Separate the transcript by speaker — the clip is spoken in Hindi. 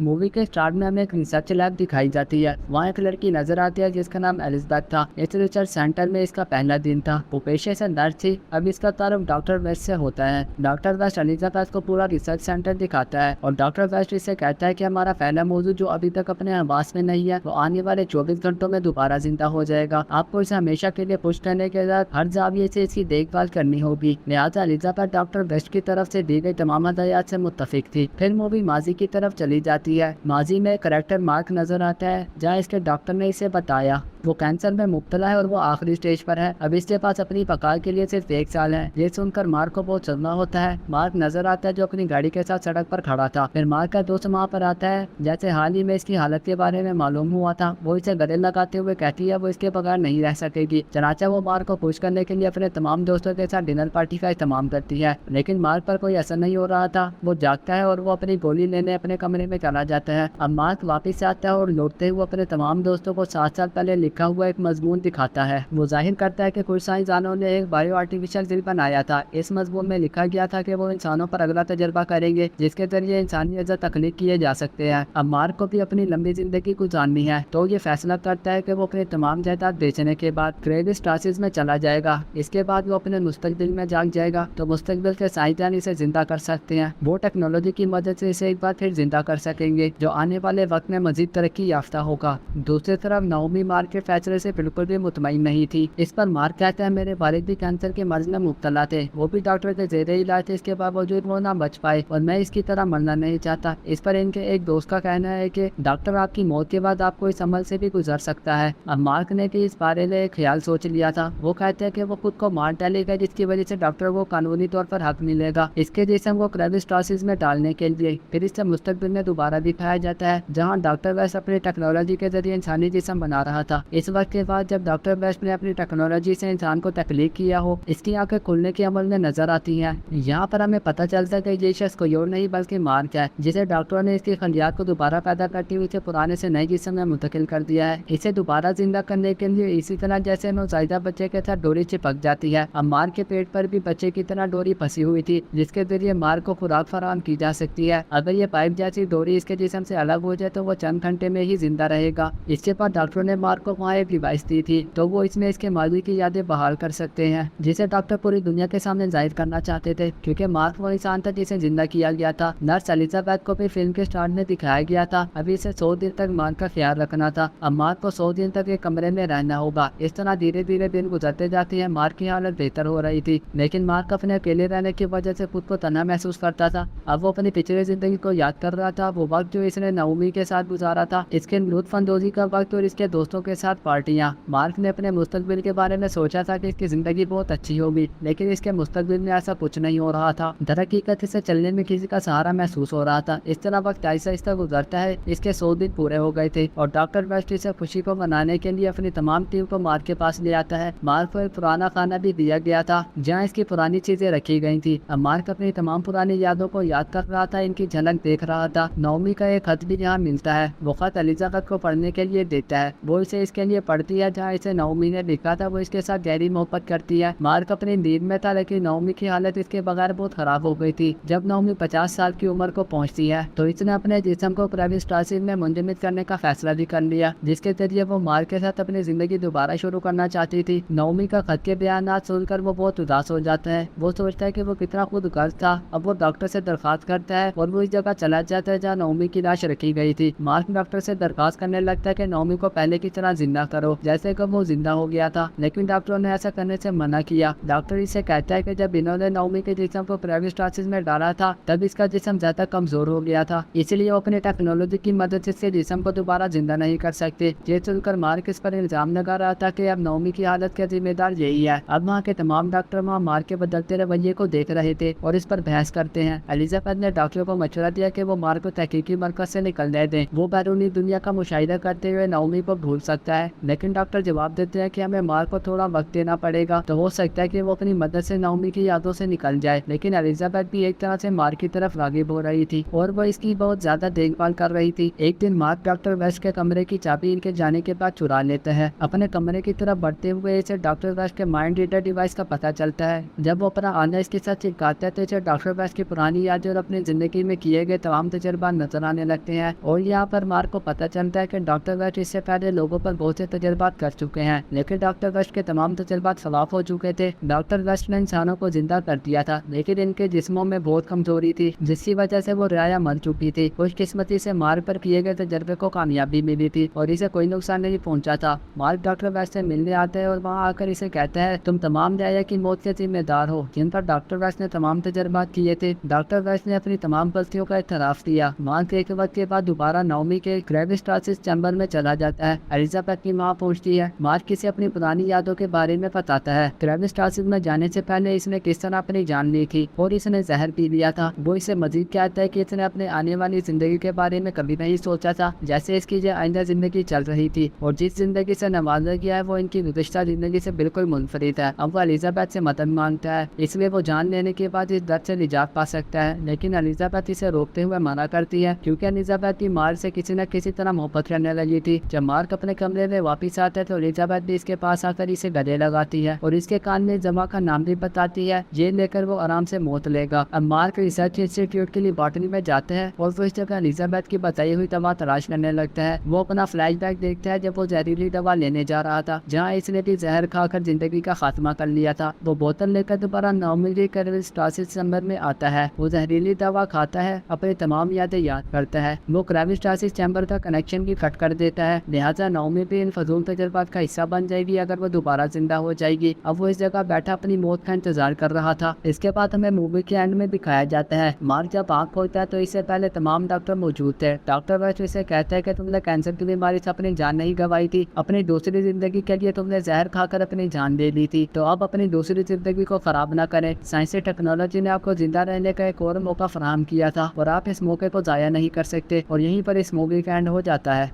Speaker 1: मूवी के स्टार्ट में हमें एक रिसर्च लैब दिखाई जाती है। वहाँ एक लड़की नजर आती है जिसका नाम एलिजाबेथ था। इस रिसर्च सेंटर में इसका पहला दिन था। वो पेशे से नर्स थी। अब इसका ताल्लुक डॉक्टर वेस्ट से होता है। डॉक्टर वेस्ट एलिजाबेथ को पूरा रिसर्च सेंटर दिखाता है और डॉक्टर वेस्ट इसे कहता है कि हमारा पहला मौजूद जो अभी तक अपने आवास में नहीं है वो आने वाले 24 घंटों में दोबारा जिंदा हो जाएगा। आपको इसे हमेशा के लिए पुश करने के साथ हर जाविये से इसकी देखभाल करनी होगी। लिहाजा एलिजाबेथ डॉक्टर वेस्ट की तरफ से दी गई तमाम हदायत से मुत्तफिक थी। फिर मूवी माजी की तरफ चली जाती है। माजी में करेक्टर मार्क नजर आता है जहाँ इसके डॉक्टर ने इसे बताया वो कैंसर में मुब्तला है और वो आखिरी स्टेज पर है। अब इसके पास अपनी बकाल के लिए सिर्फ 1 साल है। ये सुनकर मार्क को बहुत सदमा होता है। मार्क नजर आता है जो अपनी गाड़ी के साथ सड़क पर खड़ा था। फिर मार्क का दोस्त वहाँ पर आता है। जैसे हाल ही में इसकी हालत के बारे में मालूम हुआ था वो इसे गले लगाते हुए कहती है वो इसके बगैर नहीं रह सकेगी। चनाचा वो मार्क को खुश करने के लिए अपने तमाम दोस्तों के साथ डिनर पार्टी का इस्तेमाल करती है, लेकिन मार्क पर कोई असर नहीं हो रहा था। वो जागता है और वो अपनी गोली लेने अपने कमरे में चला जाता है। अब मार्क वापिस आता है और लौटते हुए अपने तमाम दोस्तों को 7 साल पहले लिखा हुआ एक मजमून दिखाता है। वो जाहिर करता है कि कुछ साइंसदानों ने एक बायो आर्टिफिशियल दिल बनाया था। इस मजमून में लिखा गया था कि वो इंसानों पर अगला तजर्बा करेंगे जिसके जरिए इंसानी अज़ा तख्लीक किए जा सकते हैं। अब मार्क को भी अपनी लंबी जिंदगी गुजारनी है तो ये फैसला करता है कि वो अपने तमाम जायदाद बेचने के बाद क्रेडिट स्टासिस में चला जाएगा। इसके बाद वो अपने मुस्तकबिल में जाग जाएगा तो मुस्तकबिल के साइंसदान इसे जिंदा कर सकते हैं। वो टेक्नोलॉजी की मदद से इसे एक बार फिर जिंदा कर सकेंगे जो आने वाले वक्त में मजीद तरक्की याफ्ता होगा। दूसरी तरफ नाओमी मार्क के फैसले से बिल्कुल भी मुतमईन नहीं थी। इस पर मार्क कहता है मेरे वालिद भी कैंसर के मर्ज में मुब्तला थे, वो भी डॉक्टर के जेरे इलाज थे, इसके बावजूद वो ना बच पाए और मैं इसकी तरह मरना नहीं चाहता। इस पर इनके एक दोस्त का कहना है कि डॉक्टर आपकी मौत के बाद आपको इस अमल से भी गुजर सकता है। अब मार्क ने भी इस बारे में एक ख्याल सोच लिया था। वो कहते हैं कि वो खुद को मार डालेगा जिसकी वजह से डॉक्टर को कानूनी तौर पर हक मिलेगा इसके जिस्म को क्रेविस्टासिस में डालने के लिए। फिर इससे मुस्तकबिल में दोबारा दिखाया जाता है जहाँ डॉक्टर वेस्ट अपनी टेक्नोलॉजी के जरिए इंसानी जिस्म बना रहा था। इस वक्त के बाद जब डॉक्टर वेस्ट ने अपनी टेक्नोलॉजी से इंसान को तख्लीक किया हो इसकी आंखें खुलने के अमल में नजर आती हैं। यहाँ पर हमें पता चलता है कि ये शख्स कोई और नहीं बल्कि मार्क है जिसे डॉक्टरों ने इसकी खलियात को दोबारा पैदा करते हुए इसे पुराने से नए जिस्म में मुंतकिल कर दिया है। इसे दोबारा जिंदा करने के लिए इसी तरह जैसे नौज़ायदा बच्चे के साथ डोरी चिपक जाती है। अब मार्क के पेट पर भी बच्चे की तरह डोरी फंसी हुई थी जिसके जरिए मार्क को खुराक फराहम की जा सकती है। अगर ये पाइप जैसी डोरी इसके जिस्म से अलग हो जाए तो वो चंद घंटे में ही जिंदा रहेगा। इसके बाद डॉक्टर ने मार्क को वहाँ एक डिवाइस दी थी तो वो इसमें इसके माजी की यादें बहाल कर सकते हैं जिसे डॉक्टर पूरी दुनिया के सामने जाहिर करना चाहते थे क्योंकि मार्क वो इंसान था जिसे जिंदा किया गया था। नर्स एलिजाबेथ को भी फिल्म के स्टार्ट में दिखाया गया था। अभी इसे 100 दिन तक मार्क का ख्याल रखना था। अब मार्क को 100 दिन तक एक कमरे में रहना होगा। इस तरह धीरे धीरे दिन गुजरते जाते हैं। मार्क की हालत बेहतर हो रही थी लेकिन मार्क अपने अकेले रहने की वजह से खुद को तन्हा महसूस करता था। अब वो अपनी पिछली जिंदगी को याद कर रहा था, वो वक्त जो इसने नाओमी के साथ गुजारा था, इसके लुत्फानंदोजी का वक्त और इसके दोस्तों के साथ पार्टियां। मार्क ने अपने मुस्तकबिल के बारे में सोचा था कि इसकी जिंदगी बहुत अच्छी होगी लेकिन इसके मुस्तकबिल में ऐसा कुछ नहीं हो रहा था। दरहकीकत इसे चलने में किसी का सहारा महसूस हो रहा था। इस तरह वक्त आहिस्ता आहिस्ता गुजरता है। इसके 100 दिन पूरे हो गए थे और डॉक्टर वेस्ट इसे खुशी को मनाने के लिए अपनी तमाम टीम को मार्क के पास ले आता है। मार्क को एक पुराना खाना भी दिया गया था जहाँ इसकी पुरानी चीजें रखी गई थी। अब मार्क अपनी तमाम पुरानी यादों को याद कर रहा था, इनकी झलक देख रहा था। नाओमी का एक खत भी यहाँ मिलता है। वो खत एलिजाबेथ को पढ़ने के लिए देता है। वो इसे इसके लिए पढ़ती है जहाँ इसे नाओमी ने लिखा था। वो इसके साथ गहरी मोहब्बत करती है। मार्क अपनी नींद में था लेकिन नाओमी की हालत इसके बगैर बहुत खराब हो गई थी। जब नाओमी 50 साल की उम्र को पहुंचती है तो इसने अपने जिस्म को क्रेविस्टासिस में मुंजमद करने का फैसला भी कर लिया जिसके जरिए वो मार्क के साथ अपनी जिंदगी दोबारा शुरू करना चाहती थी। नाओमी का खत के बयानात सुनकर वो बहुत उदास हो जाता है। वो सोचता है कि वो कितना खुदगर्ज था। अब वो डॉक्टर से दरखास्त करता है और वो इस जगह चला जाता है जहाँ नाओमी की लाश रखी गई थी। मार्क डॉक्टर से दरखास्त करने लगता है कि नाओमी को पहले की तरह जिंदा करो जैसे कि वो जिंदा हो गया था, लेकिन डॉक्टरों ने ऐसा करने से मना किया। डॉक्टर इसे कहता है कि जब इन्होंने नाओमी के जिस्म को क्रेविस्टासिस में डाला था तब इसका जिस्म ज्यादा कमजोर हो गया था, इसलिए वो अपनी टेक्नोलॉजी की मदद से इसके जिस्म को दोबारा जिंदा नहीं कर सकते। ये सुनकर मार्क इस पर इल्जाम लगा रहा था कि अब नाओमी की हालत का जिम्मेदार यही है। अब वहाँ के तमाम डॉक्टर वहाँ मार्क के बदलते रवैये को देख रहे थे और इस पर बहस करते हैं। एलिजाबेथ ने डॉक्टर को मशवरा दिया कि वो मार्क को तहकीकी मरकज से निकलने दें। वो बैरूनी दुनिया का मुशाहिदा करते हुए नाओमी को भूल सकता है, लेकिन डॉक्टर जवाब देते हैं कि हमें मार्क को थोड़ा वक्त देना पड़ेगा, तो हो सकता है कि वो अपनी मदद से नाओमी की यादों से निकल जाए। लेकिन एलिजाबेथ भी एक तरह से मार्क की तरफ राग़िब हो रही थी और वो इसकी बहुत ज्यादा देखभाल कर रही थी। एक दिन मार्क डॉक्टर वेस्ट के कमरे की चाबी इनके जाने के बाद चुरा लेते हैं। अपने कमरे की तरफ बढ़ते हुए इसे डॉक्टर वेस्ट के माइंड रीडर डिवाइस का पता चलता है। जब वो अपना आना इसके साथ चिपकाता है तो इसे डॉक्टर वेस्ट की पुरानी यादें और अपनी जिंदगी में किए गए तमाम तजुर्बा नजर आने लगते हैं। और यहाँ पर मार्क को पता चलता है कि डॉक्टर वेस्ट इससे पहले लोगों पर बहुत से तजुर्बात कर चुके हैं, लेकिन डॉक्टर वेस्ट के तमाम तजुर्बात खिलाफ हो चुके थे। डॉक्टर वेस्ट ने इंसानों को जिंदा कर दिया था, लेकिन इनके जिस्मों में बहुत कमजोरी थी, जिसकी वजह से वो रियाया मर चुकी थी। खुशकिस्मती से मार्क पर किए गए तजर्बे को कामयाबी मिली थी और इसे कोई नुकसान नहीं पहुंचा था। मार्क डॉक्टर वेस्ट से मिलने आता है और वहाँ आकर इसे कहता है, तुम तमाम रियाया की मौत के जिम्मेदार हो जिन पर डॉक्टर वेस्ट ने तमाम तजर्बात किए थे। डॉक्टर वेस्ट ने अपनी तमाम गलतियों का इतराफ किया। मार्क एक वक्त के बाद दोबारा नाओमी के ग्रेविस्टासिस चैम्बर में चला जाता है। एलिजाबेथ की माँ पहुंचती है। मार्क किसे अपनी पुरानी यादों के बारे में बताता है। ग्रेविस्टासिस में जाने से पहले इसने किस तरह अपनी जान ली थी और इसने जहर पी लिया था। वो इसे मजीद कहता है कि इसने अपने आने वाली जिंदगी के बारे में कभी नहीं सोचा था, जैसे इसकी ये आइंदा जिंदगी चल रही थी और जिस जिंदगी से नवाजा गया है वो इनकी गुज़िश्ता जिंदगी से बिल्कुल मुनफरिद है। अब वो एलिजाबेथ से मदद मांगता है, इसलिए वो जान लेने के बाद इस दर्द से निजात पा सकता है, लेकिन एलिजाबेथ इसे रोकते हुए मना करती है क्योंकि एलिजाबेथ की मार्क से किसी न किसी तरह मोहब्बत करने लगी थी। जब मार्क अपने कमरे में वापस आता है तो एलिजाबेथ भी इसके पास आकर इसे गले लगाती है और इसके कान में जमा का नाम भी बताती है। ये लेकर वो आराम से मौत लेगा। अब मार्क रिसर्च इंस्टीट्यूट की लेबोरेटरी में जाते हैं और वो इस जगह एलिजाबेथ की बताई हुई दवा तलाश करने लगता है। वो अपना फ्लैशबैक देखता है जब वो जहरीली दवा लेने जा रहा था, जहाँ इसने भी जहर खाकर जिंदगी का खात्मा कर लिया था। वो बोतल लेकर दोबारा नाओमी के ग्रेविस्टासिस चैम्बर में आता है। वो जहरीली दवा खाता है, अपनी तमाम यादें याद करता है। वो ग्रेविस्टासिस चैम्बर का कनेक्शन भी कट कर देता है, लिहाजा नाओमी भी इन फजूल तजुर्बात का हिस्सा बन जाएगी अगर वो दोबारा जिंदा हो जाएगी। अब वो इस जगह बैठा अपनी मौत का इंतजार कर रहा था। इसके बाद हमें मूवी के एंड में दिखाया जाता है मार्क जब आँख खोलता है तो इससे पहले तमाम डॉक्टर मौजूद थे। डॉक्टर वेस्ट इसे कहता है कि तुमने कैंसर की बीमारी से अपनी जान नहीं गंवाई थी, अपनी दूसरी जिंदगी के लिए तुमने जहर खाकर अपनी जान ले ली थी, तो अब अपनी दूसरी जिंदगी को खराब ना करें। साइंसी टेक्नोलॉजी ने आपको जिंदा रहने का एक और मौका फराहम किया था और आप इस मौके को जाया नहीं कर सकते। और यहीं पर इस मूवी का एंड हो जाता है।